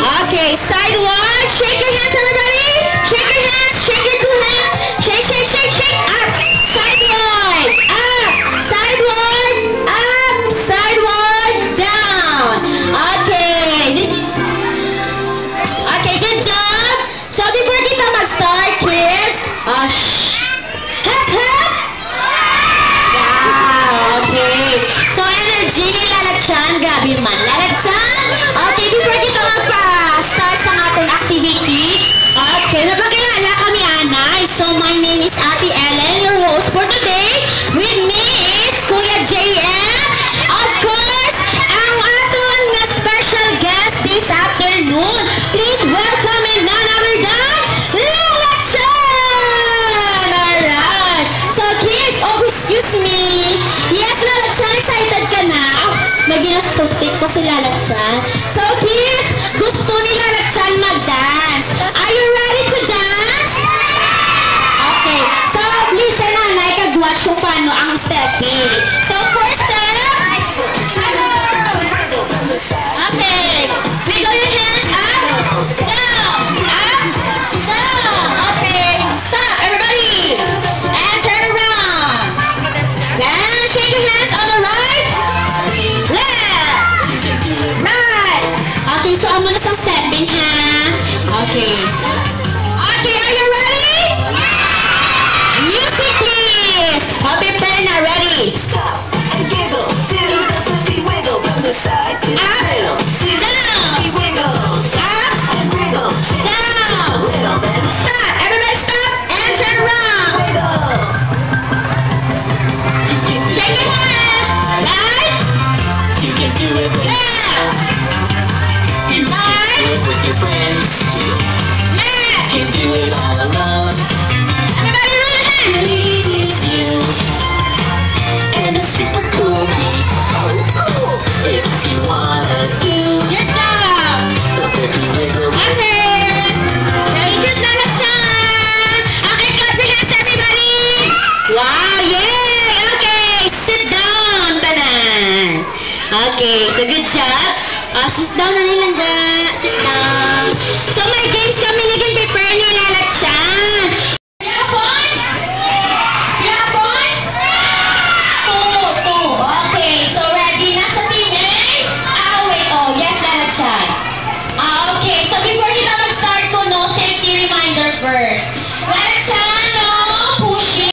Okay, side one. Shake your hands, everybody. Shake your hands. Shake your two hands. Shake, shake, shake, shake. Up. Side one. Up. Side one. Up. Side one. Down. Okay. Okay, good job. So before kita mag-start, kids, shh. Hep, hep. Yeah, okay. So energy ni Lalagsan. Grabe man. Lalagsan. Okay, before kita mag-start sa ating activity, okay, napakilala kami, Anay. So my name is Ate Ellen, your host for today. With me is Kuya JM. Of course, ang aton na special guest this afternoon. Please welcome in none other than Lalagsan! Alright. So kids, oh excuse me. Yes, Lalagsan, excited ka na? May ginasutik pa si Lalagsan. So kids, gusto ni Lalagsan mag-dance. Are you ready to dance? Okay. So listen na, kag-watch kung paano ang stepping. So first step. Okay. Wiggle your hands up. Down. Up. Down. Okay. Stop, everybody. And turn around. Then shake your hands on the right. Left. Right. Okay, so I'm gonna start stepping, ha? Okay. Okay, are you ready? Music, please. Okay, Perna, ready? Stop and giggle, do the flippy wiggle from the side to the middle. Do the flippy wiggle, Up. and wriggle, Down. wiggle, then Stop. Everybody stop and turn around. wiggle. You can do Shake your hands. Right. You can do it with, Left. do Right. it with your friends. Left. You can do it all alone. Everybody raise your hands. It is you and a super cool me. Oh, cool. If you wanna do Good job. the flippy wiggle, Okay. Very good, Lalagsan. Okay, clap your hands, everybody. Wow, yay. Okay, sit down. Tanan. Okay, so good job. Sit down na nilang da. Sit down. So may games kami ni